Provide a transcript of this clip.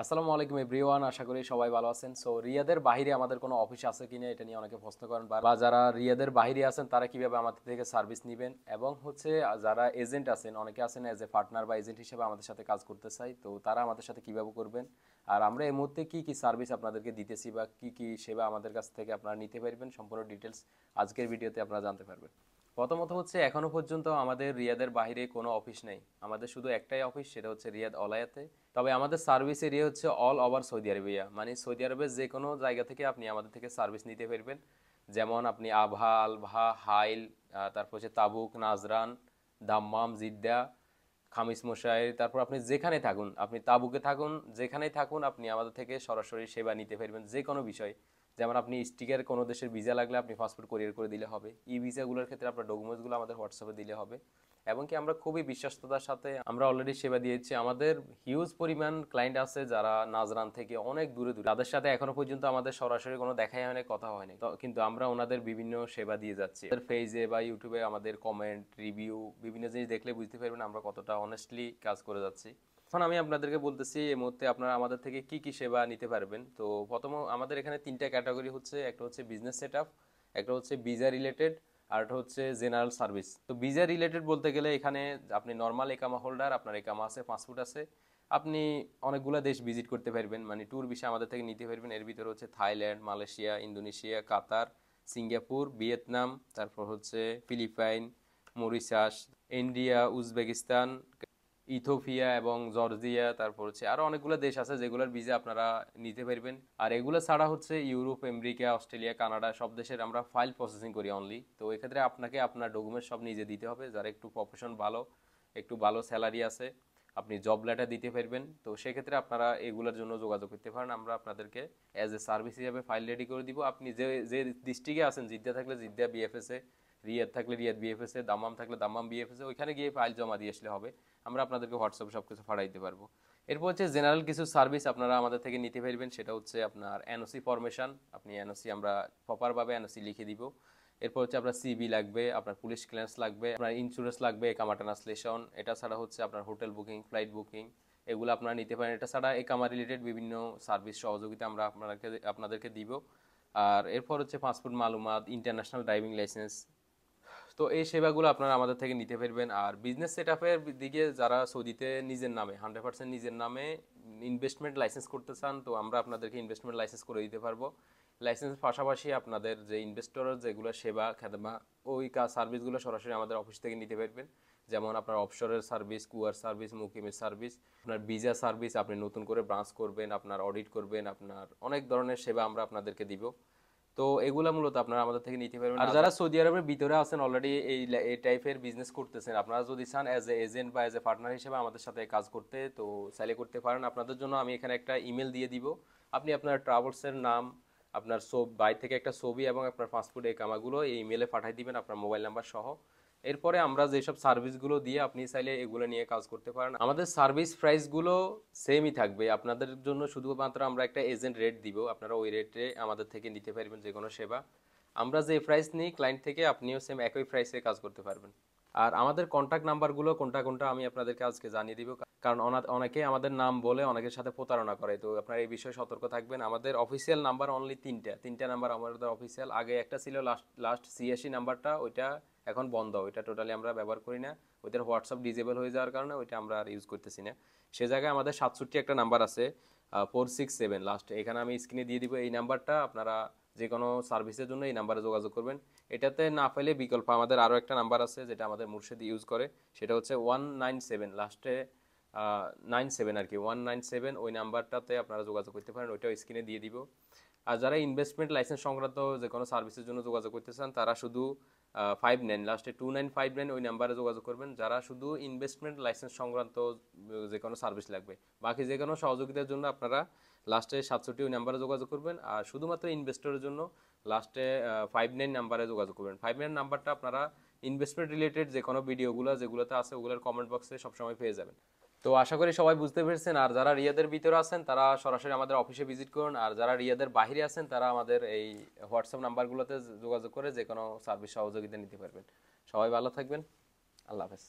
আসসালামু আলাইকুম এভরিওয়ান, আশা করি সবাই ভালো আছেন। সো রিয়াদের বাইরে আমাদের কোনো অফিস আছে কিনা এটা নিয়ে অনেকে প্রশ্ন করেন, বা যারা রিয়াদের বাইরে আছেন তারা কিভাবে আমাদের থেকে সার্ভিস নেবেন, এবং হচ্ছে যারা এজেন্ট আছেন, অনেকে আছেন এজ এ পার্টনার বা এজেন্ট হিসেবে আমাদের সাথে কাজ করতে চাই, তো তারা আমাদের সাথে কিভাবে করবেন, আর আমরা এই মুহূর্তে কি কি সার্ভিস আপনাদেরকে দিতেছি বা কি কি সেবা আমাদের কাছ থেকে আপনারা নিতে পারবেন, সম্পূর্ণ ডিটেলস আজকের ভিডিওতে আপনারা জানতে পারবেন। প্রথমত হচ্ছে এখনো পর্যন্ত আমাদের রিয়াদের বাইরে কোনো অফিস নেই, আমাদের শুধু একটাই অফিস, সেটা হচ্ছে রিয়াদ অলায়াতে। তবে আমাদের সার্ভিস এরিয়া হচ্ছে অল ওভার সৌদি আরবিয়া, মানে সৌদি আরবের যে কোনো জায়গা থেকে আপনি আমাদের থেকে সার্ভিস নিতে পারবেন। যেমন আপনি আভা, আলভা, হাইল, তারপর হচ্ছে তাবুক, নাজরান, দাম্মাম, জিদ্দা, খামিস মশাই, তারপর আপনি যেখানে থাকুন, আপনি তাবুকে থাকুন, যেখানেই থাকুন, আপনি আমাদের থেকে সরাসরি সেবা নিতে পারবেন যে কোনো বিষয়। যেমন আপনি স্টিকার কোনো দেশের ভিসা লাগলে আপনি পাসপোর্ট কোরিয়ার করে দিলে হবে, ই ভিসাগুলোর ক্ষেত্রে আপনার ডকুমেন্টসগুলো আমাদের হোয়াটসঅ্যাপে দিলে হবে। এবং কি আমরা খুবই বিশ্বস্ততার সাথে আমরা অলরেডি সেবা দিয়েছি। আমাদের হিউজ পরিমাণ ক্লায়েন্ট আছে যারা নাজরান থেকে অনেক দূরে দূরে, তাদের সাথে এখনো পর্যন্ত আমাদের সরাসরি কোনো দেখাই হয়নি, কথা হয়নি, তো কিন্তু আমরা ওনাদের বিভিন্ন সেবা দিয়ে যাচ্ছি। ফেসে বা ইউটিউবে আমাদের কমেন্ট, রিভিউ, বিভিন্ন জিনিস দেখলে বুঝতে পারবেন আমরা কতটা অনেস্টলি কাজ করে যাচ্ছি। এখন আমি আপনাদেরকে বলতেছি এই মুহূর্তে আপনারা আমাদের থেকে কি কি সেবা নিতে পারবেন। তো প্রথম আমাদের এখানে তিনটা ক্যাটাগরি হচ্ছে, একটা হচ্ছে বিজনেস সেটআপ, একটা হচ্ছে ভিসা রিলেটেড, আর একটা হচ্ছে জেনারেল সার্ভিস। তো ভিসা রিলেটেড বলতে গেলে এখানে আপনি নর্মাল একামা হোল্ডার, আপনার একামা আছে, পাসপোর্ট আছে, আপনি অনেকগুলো দেশ ভিজিট করতে পারবেন, মানে ট্যুর বিষয়ে আমাদের থেকে নিতে পারবেন। এর ভিতরে হচ্ছে Thailand, Malaysia, Indonesia, Qatar, Singapore, Vietnam, তারপর হচ্ছে Philippines, Mauritius, India, Uzbekistan, Ethiopia এবং জর্জিয়া, তারপর হচ্ছে আরো অনেকগুলো দেশ আছে যেগুলোর ভিসা আপনারা নিতে পারবেন। আর এগুলো ছাড়া হচ্ছে ইউরোপ, আমেরিকা, অস্ট্রেলিয়া, কানাডা সব দেশের আমরা ফাইল প্রসেসিং করি অনলি। তো এক্ষেত্রে আপনাকে আপনার ডকুমেন্ট সব নিজে দিতে হবে, যারা একটু প্রফেশন ভালো, একটু ভালো স্যালারি আছে, আপনি জব লেটার দিতে পারবেন। তো সেক্ষেত্রে আপনারা এগুলোর জন্য যোগাযোগ করতে পারেন, আমরা আপনাদেরকে অ্যাজ এ সার্ভিস হিসাবে ফাইল রেডি করে দিব। আপনি যে যে ডিস্ট্রিক্টে আছেন, জিদ্দা থাকলে জিদ্দা বিএফএস এ, রিয়াদ থাকলে রিয়াদ বিএফএস এ, দাম্মাম থাকলে দাম্মাম বিএফএস এ, ওইখানে গিয়ে ফাইল জমা দিয়ে আসলে হবে, আমরা আপনাদেরকে হোয়াটসঅ্যাপে সব কিছু পাঠাই দিতে পারবো। এরপর হচ্ছে জেনারেল কিছু সার্ভিস আপনারা আমাদের থেকে নিতে পারবেন, সেটা হচ্ছে আপনার এনওসি ফরমেশন। আপনি এনওসি আমরা প্রপারভাবে এনওসি লিখে দিব। এরপর হচ্ছে আপনার সিবি লাগবে, আপনার পুলিশ ক্লিয়ারেন্স লাগবে, আপনার ইন্স্যুরেন্স লাগবে, একামা ট্রান্সলেশন, এটা ছাড়া হচ্ছে আপনার হোটেল বুকিং, ফ্লাইট বুকিং, এগুলো আপনারা নিতে পারেন। এটা ছাড়া একামা রিলেটেড বিভিন্ন সার্ভিস সহযোগিতা আমরা আপনাদেরকে দিব। আর এরপর হচ্ছে পাসপোর্ট মালুমাত, ইন্টারন্যাশনাল ড্রাইভিং লাইসেন্স। তো এই সেবাগুলো আপনারা আমাদের থেকে নিতে পারবেন। আর বিজনেস সেটআপের দিকে যারা সৌদিতে নিজের নামে 100% নিজের নামে ইনভেস্টমেন্ট লাইসেন্স করতে চান, তো আমরা আপনাদেরকে ইনভেস্টমেন্ট লাইসেন্স করে দিতে পারবো। লাইসেন্সের পাশাপাশি আপনাদের যে ইনভেস্টরের যেগুলো সেবা খেদমা, ওই কাজ সার্ভিসগুলো সরাসরি আমাদের অফিস থেকে নিতে পারবেন। যেমন আপনার অফশোরের সার্ভিস, কুয়ার সার্ভিস, মুকিমের সার্ভিস, আপনার ভিসা সার্ভিস, আপনি নতুন করে ব্রাঞ্চ করবেন, আপনার অডিট করবেন, আপনার অনেক ধরনের সেবা আমরা আপনাদেরকে দিব। তো এগুলা মূলত আপনারা আমাদের থেকে নিতে পারবেন। আর যারা সৌদি আরবের ভিতরে আছেন অলরেডি এই টাইপের বিজনেস করতেছেন, আপনারা যদি চান অ্যাজ এ এজেন্ট বা অ্যাজ এ পার্টনার হিসেবে আমাদের সাথে কাজ করতে, তো চাইলে করতে পারেন। আপনাদের জন্য আমি এখানে একটা ইমেল দিয়ে দিব, আপনি আপনার ট্রাভেলসের নাম, আপনার বাইরে থেকে একটা ছবি এবং আপনার পাসপোর্ট, এই কামাগুলো এই ইমেলে পাঠিয়ে দিবেন আপনার মোবাইল নাম্বার সহ। এরপরে আমরা যেসব সার্ভিসগুলো দিয়ে আপনি চাইলে এগুলো নিয়ে কাজ করতে পারেন। আমাদের সার্ভিস প্রাইসগুলো সেমই থাকবে আপনাদের জন্য, শুধুমাত্র আমরা একটা এজেন্ট রেট দিব, আপনারা ওই রেটে আমাদের থেকে নিতে পারবেন যে কোনো সেবা। আমরা যে প্রাইস নিই ক্লায়েন্ট থেকে, আপনিও সেম একই প্রাইসে কাজ করতে পারবেন। আর আমাদের কন্ট্যাক্ট নাম্বারগুলো কোনটা কোনটা আমি আপনাদেরকে আজকে জানিয়ে দিব, কারণ অনেকে আমাদের নাম বলে অনেকের সাথে প্রতারণা করে, তো আপনারা এই বিষয়ে সতর্ক থাকবেন। আমাদের অফিসিয়াল নাম্বার অনলি তিনটা নাম্বার আমাদের অফিসিয়াল। আগে একটা ছিল লাস্ট লাস্ট 86 নাম্বারটা, ওইটা এখন বন্ধ, ওইটা টোটালি আমরা ব্যবহার করি না, ওইটার হোয়াটসঅ্যাপ ডিজেবল হয়ে যাওয়ার কারণে ওইটা আমরা আর ইউজ করতেছি না। সে জায়গায় আমাদের 67 একটা নাম্বার আছে, 467 লাস্ট, এখানে আমি স্ক্রিনে দিয়ে দিব, এই নাম্বারটা আপনারা যে কোনো সার্ভিসের জন্য এই নাম্বারে যোগাযোগ করবেন। এটাতে না পেলে বিকল্প আমাদের আরও একটা নাম্বার আছে যেটা আমাদের মুর্শিদ ইউজ করে, সেটা হচ্ছে 197 লাস্টে, 97 আর কি, 197, ওই নাম্বারটাতে আপনারা যোগাযোগ করতে পারেন, ওইটাও স্ক্রিনে দিয়ে দিব। আর যারা ইনভেস্টমেন্ট লাইসেন্স সংক্রান্ত যে কোনো সার্ভিসের জন্য যোগাযোগ করতে চান, তারা শুধু 59 লাস্টে 2959 ওই নাম্বারে যোগাযোগ করবেন, যারা শুধু ইনভেস্টমেন্ট লাইসেন্স সংক্রান্ত যে কোনো সার্ভিস লাগবে। বাকি যে কোনো সহযোগিতার জন্য আপনারা লাস্টে 67 ওই নাম্বারে যোগাযোগ করবেন। আর শুধুমাত্র ইনভেস্টরের জন্য লাস্টে 59 নাম্বারে যোগাযোগ করবেন। 59 নাম্বারটা আপনারা ইনভেস্টমেন্ট রিলেটেড যে কোনো ভিডিওগুলো যেগুলোতে আছে ওগুলোর কমেন্ট বক্সে সবসময় পেয়ে যাবেন। তো আশা করি সবাই বুঝতে পেরেছেন। আর যারা রিয়াদের ভিতরে আছেন তারা সরাসরি আমাদের অফিসে ভিজিট করুন, আর যারা রিয়াদের বাইরে আছেন তারা আমাদের এই হোয়াটসঅ্যাপ নাম্বারগুলোতে যোগাযোগ করে যে কোনো সার্ভিস সহযোগিতা নিতে পারবেন। সবাই ভালো থাকবেন, আল্লাহ হাফেজ।